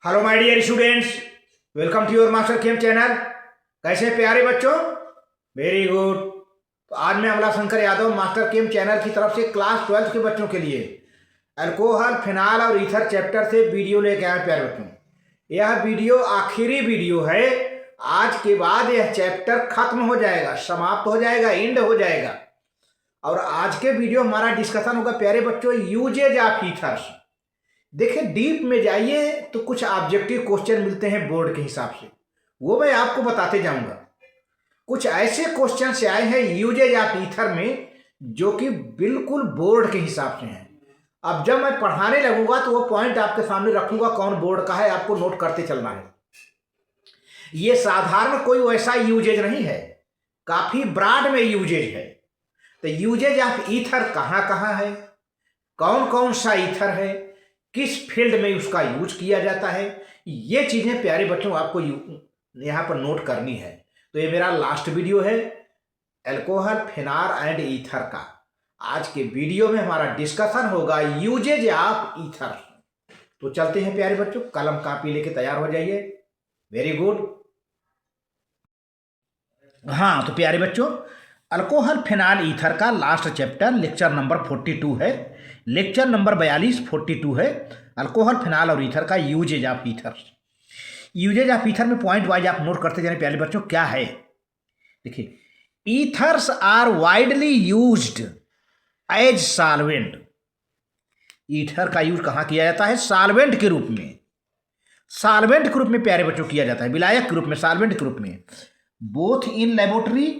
Hello my dear students, welcome to your master chem channel. कैसे हैं प्यारे बच्चों? Very good. तो आज मैं Amla Shankar Yadav master chem channel की तरफ से क्लास 12 के बच्चों के लिए अल्कोहल, फिनाल और ईथर चैप्टर से वीडियो लेके आए प्यारे बच्चों। यह वीडियो आखिरी वीडियो है। आज के बाद यह चैप्टर खत्म हो जाएगा, समाप्त हो जाएगा, एंड हो जाएगा। और आज के वीडियो हमारा डिस्कशन होगा प्यारे बच्चों यूजेज ऑफ ईथर्स। देखिए, डीप में जाइए तो कुछ ऑब्जेक्टिव क्वेश्चन मिलते हैं बोर्ड के हिसाब से, वो मैं आपको बताते जाऊंगा। कुछ ऐसे क्वेश्चन से आए हैं यूजेज ऑफ ईथर में जो कि बिल्कुल बोर्ड के हिसाब से हैं। अब जब मैं पढ़ाने लगूंगा तो वो पॉइंट आपके सामने रखूंगा, कौन बोर्ड का है आपको नोट करते चलना है। ये साधारण कोई वैसा यूजेज नहीं है, काफी ब्रॉड में यूजेज है। तो यूजेज ऑफ ईथर कहाँ कहाँ है, कौन कौन सा ईथर है, किस फील्ड में उसका यूज किया जाता है, ये चीजें प्यारे बच्चों आपको यहाँ पर नोट करनी है। तो ये मेरा लास्ट वीडियो है अल्कोहल, फिनाल एंड ईथर का। आज के वीडियो में हमारा डिस्कशन होगा यूजेज ऑफ ईथर। तो चलते हैं प्यारे बच्चों, कलम कापी लेके तैयार हो जाइए। Very good. हाँ तो प्यारे बच्चों, अल्कोहल, फिनाल, ईथर का लास्ट चैप्टर लेक्चर नंबर 42 है। लेक्चर नंबर 42 है अल्कोहल, फिनाल और ईथर का uses of ether. Uses of ether में पॉइंट वाइज आप नोट करते जाने प्यारे बच्चों क्या है। देखिए, ethers are widely used as solvent. Ether का यूज कहाँ किया जाता है? सॉल्वेंट के रूप में। सॉल्वेंट के रूप में प्यारे बच्चों किया जाता है, विलायक के रूप में, सॉल्वेंट के रूप में, both in laboratory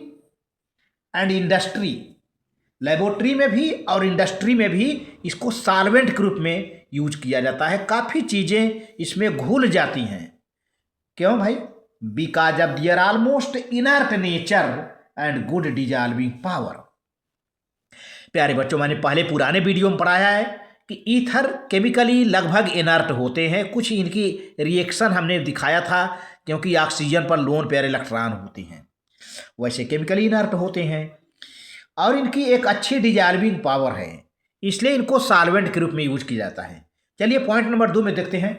and industry. Laboratory में भी और इंडस्ट्री में भी इसको सॉल्वेंट के रूप में यूज किया जाता है। काफ़ी चीज़ें इसमें घुल जाती हैं। क्यों भाई? Because of their almost inert nature and good dissolving power. प्यारे बच्चों, मैंने पहले पुराने वीडियो में पढ़ाया है कि ईथर केमिकली लगभग इनर्ट होते हैं। कुछ इनकी रिएक्शन हमने दिखाया था, क्योंकि ऑक्सीजन पर लोन पेयर इलेक्ट्रॉन होते हैं, वैसे केमिकली इनर्ट होते हैं और इनकी एक अच्छी डिजॉल्विंग पावर है, इसलिए इनको सॉल्वेंट के रूप में यूज किया जाता है। चलिए पॉइंट नंबर 2 में देखते हैं।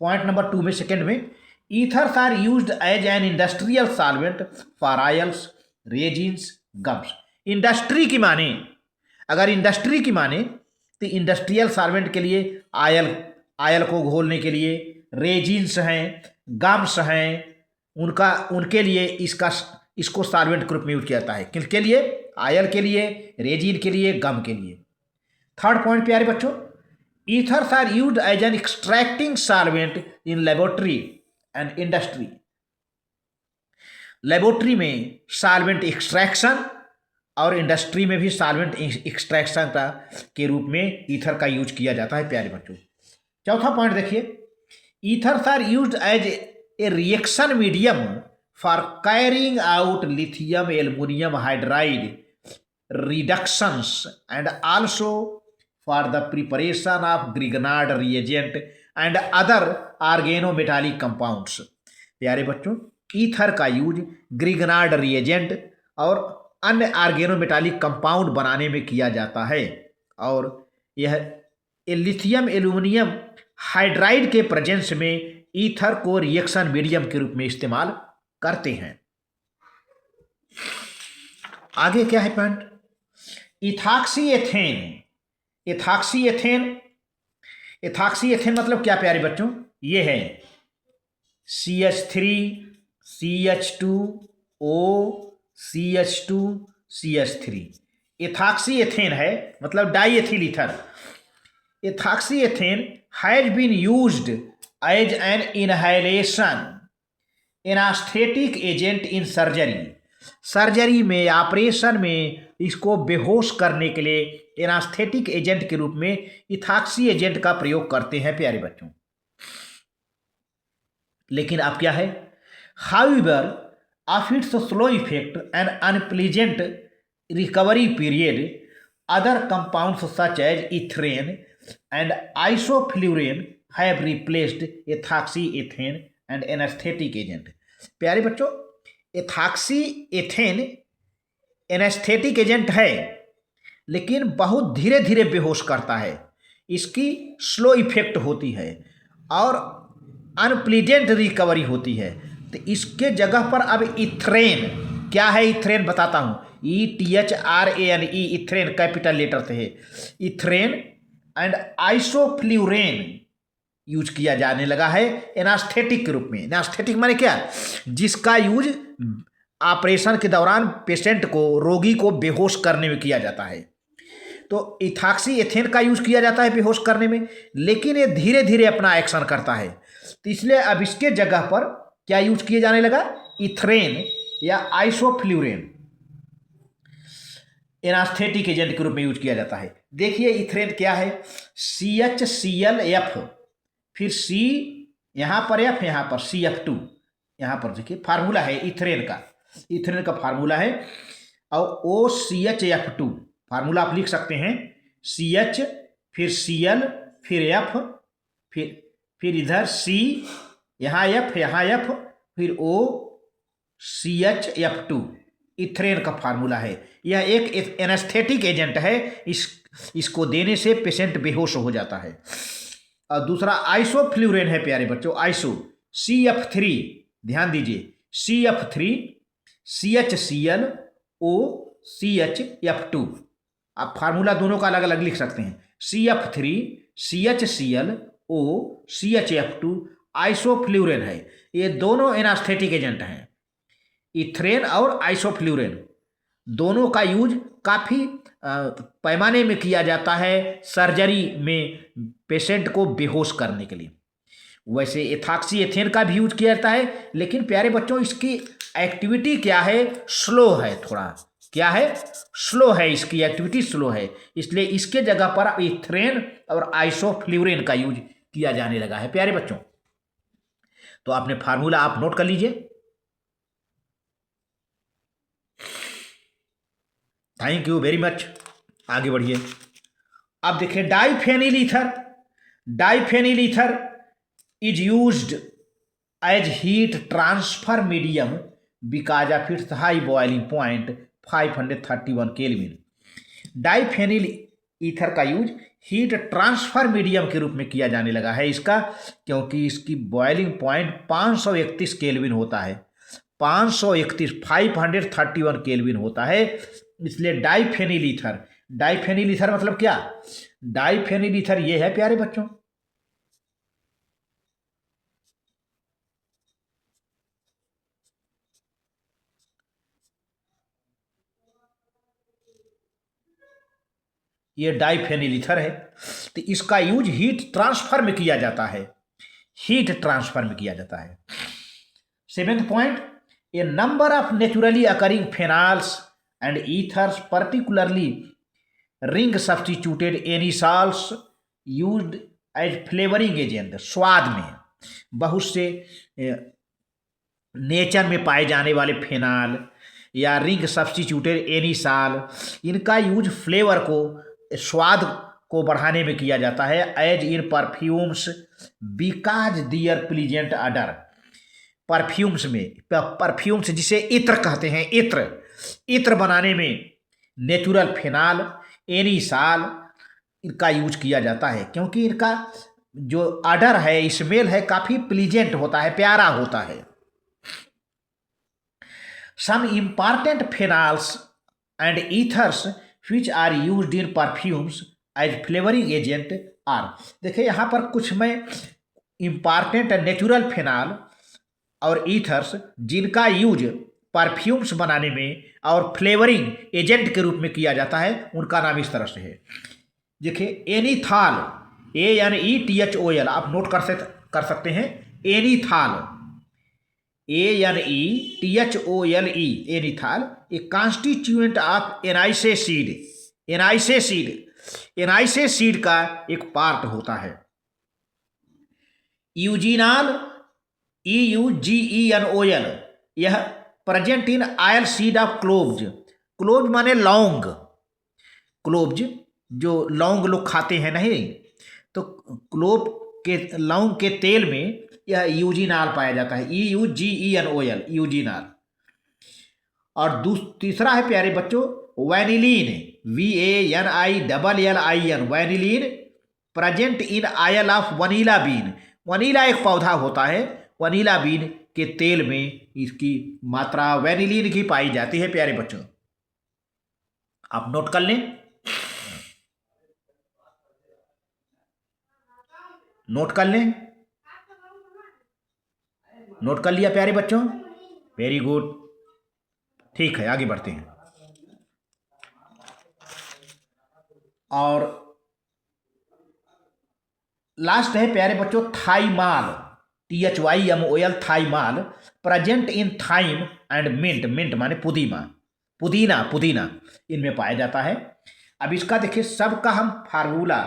पॉइंट नंबर 2 में सेकेंड में, ethers are used as an industrial solvent for oils, resins, gums. Industry की माने, अगर इंडस्ट्री की माने तो इंडस्ट्रियल सॉल्वेंट के लिए आयल को घोलने के लिए रेजिन्स हैं, गम्स हैं, उनके लिए इसको सॉल्वेंट के रूप में यूज किया जाता है। किसके लिए? आयल के लिए, रेजिन के लिए, गम के लिए। थर्ड पॉइंट प्यारे बच्चों, ethers are used as an extracting solvent in laboratory and industry. Laboratory में सॉल्वेंट एक्सट्रैक्शन और इंडस्ट्री में भी सॉल्वेंट एक्सट्रैक्शन के रूप में ईथर का यूज किया जाता है प्यारे बच्चों। चौथा पॉइंट देखिए, ethers are used as a reaction medium for carrying out lithium aluminium hydride reductions and also for the preparation of Grignard reagent and other organometallic compounds। प्यारे बच्चों, ईथर का यूज ग्रिगनार्ड रिएजेंट और अन्य organometallic compound बनाने में किया जाता है, और यह लिथियम एल्युमिनियम हाइड्राइड के प्रेजेंस में ईथर को रिएक्शन मीडियम के रूप में इस्तेमाल करते हैं। आगे क्या है point? Ethoxy ethane. Ethoxy ethane, ethoxy ethane मतलब क्या प्यारे बच्चों? ये है CH3 CH2O CH2 CH3। Ethoxy ethane है, मतलब diethyl ether. Ethoxy ethane has been used as an inhalation anaesthetic agent in surgery. Surgery में, ऑपरेशन में इसको बेहोश करने के लिए एनास्थेटिक एजेंट के रूप में इथॉक्सी एजेंट का प्रयोग करते हैं प्यारे बच्चों। लेकिन अब क्या है? However of its slow effect and unpleasant recovery period, other compounds such as ethrane and isoflurane have replaced ethoxy ethane and anaesthetic agent. प्यारे बच्चों, इथॉक्सी एथेन एनेस्थेटिक एजेंट है, लेकिन बहुत धीरे धीरे बेहोश करता है। इसकी स्लो इफेक्ट होती है और अनप्लीजेंट रिकवरी होती है। तो इसके जगह पर अब इथ्रेन, क्या है इथ्रेन बताता हूँ, ETHRANE, इथ्रेन कैपिटल लेटर से है। इथ्रेन एंड आइसोफ्ल्यूरेन यूज किया जाने लगा है एनास्थेटिक के रूप में। एनास्थेटिक माने क्या, जिसका यूज ऑपरेशन के दौरान पेशेंट को, रोगी को बेहोश करने में किया जाता है। तो इथाक्सी एथेन का यूज किया जाता है बेहोश करने में, लेकिन ये धीरे धीरे अपना एक्शन करता है। तो इसलिए अब इसके जगह पर क्या यूज किए जाने लगा, इथ्रेन या आइसोफ्ल्यूरेन एनास्थेटिक एजेंट के रूप में यूज किया जाता है। देखिए इथ्रेन क्या है, CHClF, फिर C, यहाँ पर F, यहाँ पर CF2, यहाँ पर देखिए फार्मूला है इथ्रेन का, इथ्रेन का फार्मूला है। और OCHF2 फार्मूला आप लिख सकते हैं, CH फिर Cl फिर F, फिर इधर C, यहाँ F, फिर OCHF2, इथ्रेन का फार्मूला है। यह एक एनेस्थेटिक एजेंट है, इसको देने से पेशेंट बेहोश हो जाता है। और दूसरा आइसोफ्ल्यूरेन है प्यारे बच्चों, आइसो, CF3, ध्यान दीजिए, CF3 CHCl OCHF2, आप फार्मूला दोनों का अलग अलग लिख सकते हैं, CF3 CHCl OCHF2 आइसोफ्ल्यूरेन है। ये दोनों एनास्थेटिक एजेंट हैं, इथ्रेन और आइसोफ्ल्यूरेन, दोनों का यूज काफ़ी पैमाने में किया जाता है सर्जरी में पेशेंट को बेहोश करने के लिए। वैसे एथाक्सी एथेन का भी यूज किया जाता है, लेकिन प्यारे बच्चों इसकी एक्टिविटी क्या है, स्लो है थोड़ा, क्या है, स्लो है, इसकी एक्टिविटी स्लो है। इसलिए इसके जगह पर इथ्रेन और आइसोफ्ल्यूरेन का यूज किया जाने लगा है प्यारे बच्चों। तो आपने फार्मूला आप नोट कर लीजिए। थैंक यू वेरी मच, आगे बढ़िए। अब देखिए diphenyl ether, diphenyl ether is used as heat transfer medium because of its high boiling point 531 kelvin. Diphenyl ether का यूज हीट ट्रांसफर मीडियम के रूप में किया जाने लगा है इसका, क्योंकि इसकी बॉइलिंग पॉइंट 531 केल्विन होता है, 531 531 केल्विन होता है। इसलिए डाइफेनिल ईथर, डाइफेनिल ईथर मतलब क्या, डाइफेनिल ईथर ये है प्यारे बच्चों, ये डाइफेनिल ईथर है। तो इसका यूज हीट ट्रांसफर में किया जाता है, हीट ट्रांसफर में किया जाता है। 7th point, a number of naturally occurring phenols and ethers particularly ring substituted anisoles used as flavouring agent. स्वाद में बहुत से नेचर में पाए जाने वाले फेनॉल या रिंग सब्स्टिट्यूटेड एनिसॉल, इनका यूज फ्लेवर को, स्वाद को बढ़ाने में किया जाता है। As in perfumes because their pleasant odour, perfumes में, परफ्यूम्स जिसे इत्र कहते हैं, इत्र, इत्र बनाने में नेचुरल फेनॉल, एनिसॉल इनका यूज किया जाता है, क्योंकि इनका जो ऑडर है, स्मेल है, काफ़ी प्लीजेंट होता है, प्यारा होता है। Some important phenols and ethers which are used in perfumes as flavoring agent are, देखिए यहाँ पर कुछ में इम्पॉर्टेंट नेचुरल फेनॉल और ईथर्स जिनका यूज परफ्यूम्स बनाने में और फ्लेवरिंग एजेंट के रूप में किया जाता है, उनका नाम इस तरह से है। देखिए एनीथॉल, ANETHOL आप नोट कर सकते हैं, एनीथॉल, ANETHOLE, एनीथॉल, ए कॉन्स्टिट्यूएंट ऑफ एनाइसेसीड, एनाइसेसीड, एनाइसेसीड का एक पार्ट होता है। यूजीनॉल, EUGENOL, यह present in oil seed of cloves, cloves माने लौंग, क्लोव्स जो लौंग लोग खाते हैं नहीं, तो क्लोव के लौंग के तेल में यह यूजीनॉल पाया जाता है, EUGENOL, यूजीनॉल। और तीसरा है प्यारे बच्चों vanillin, VANILLIN, vanillin present in oil of vanilla bean, vanilla एक पौधा होता है, वनीला बीन के तेल में इसकी मात्रा वैनिलीन की पाई जाती है प्यारे बच्चों। आप नोट कर लें, नोट कर लें, नोट कर लिया प्यारे बच्चों? Very good. ठीक है, आगे बढ़ते हैं। और लास्ट है प्यारे बच्चों thymol, THYMOL, thymol, present in thyme and mint, mint माने पुदीना, पुदीना, पुदीना इनमें पाया जाता है। अब इसका देखिए सबका हम फार्मूला,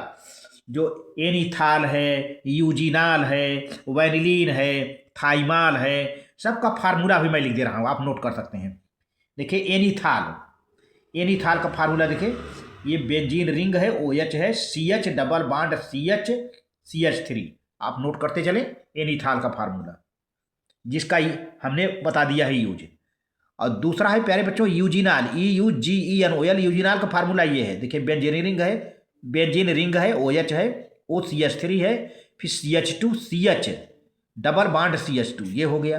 जो एनीथाल है, यूजिनाल है, वैनिलीन है, थाइमाल है, सबका फार्मूला भी मैं लिख दे रहा हूँ, आप नोट कर सकते हैं। देखिए एनीथाल, एनीथाल का फार्मूला देखिए, ये बेंजीन रिंग है, OH है, CH डबल बॉन्ड CH3, आप नोट करते चले एनीथाल का फार्मूला, जिसका हमने बता दिया है यूज। और दूसरा है प्यारे बच्चों यूजिनाल, EUGENOL, यूजिनाल का फार्मूला ये है, देखिए बेंजीन रिंग है, बेंजीन रिंग है, OH है, OCH3 है, फिर CH2 CH double bond CH2, ये हो गया।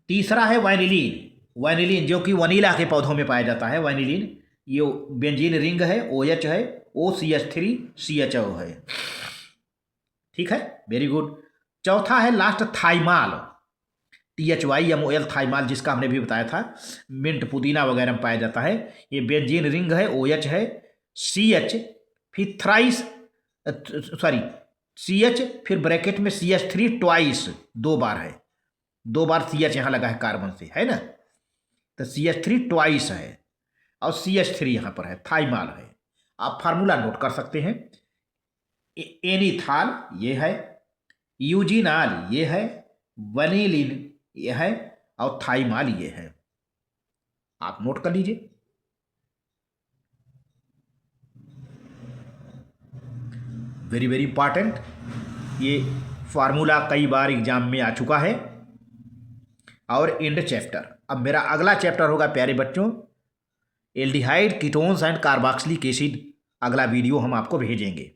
तीसरा है वैनिलीन, वैनिलीन जो कि वनीला के पौधों में पाया जाता है, वैनिलीन, ये बेंजीन रिंग है, OH है, OCH3 CHO है। ठीक है, वेरी गुड। चौथा है लास्ट थाइमाल, THYMOL, थाइमाल, जिसका हमने भी बताया था, मिंट पुदीना वगैरह में पाया जाता है। ये बेंजीन रिंग है, OH है, CH फिर थ्राइस, सॉरी CH फिर ब्रैकेट में CH3 ट्वाइस, 2 बार है, 2 बार CH यहाँ लगा है कार्बन से, है ना, तो CH3 ट्वाइस है और CH3 यहाँ पर है, थाइमाल है। आप फार्मूला नोट कर सकते हैं। एनीथाल ये है, यूजिनाल ये है, वनीलिन ये है और थाइमाल ये है, आप नोट कर लीजिए। वेरी वेरी इंपॉर्टेंट, ये फार्मूला कई बार एग्जाम में आ चुका है। और एंड चैप्टर, अब मेरा अगला चैप्टर होगा प्यारे बच्चों aldehyde, ketones and carboxylic acid. अगला वीडियो हम आपको भेजेंगे,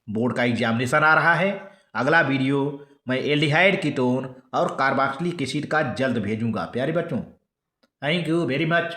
बोर्ड का एग्जामिनेशन आ रहा है, अगला वीडियो मैं एल्डिहाइड, कीटोन और कार्बोक्सिलिक एसिड का जल्द भेजूंगा प्यारे बच्चों। Thank you very much.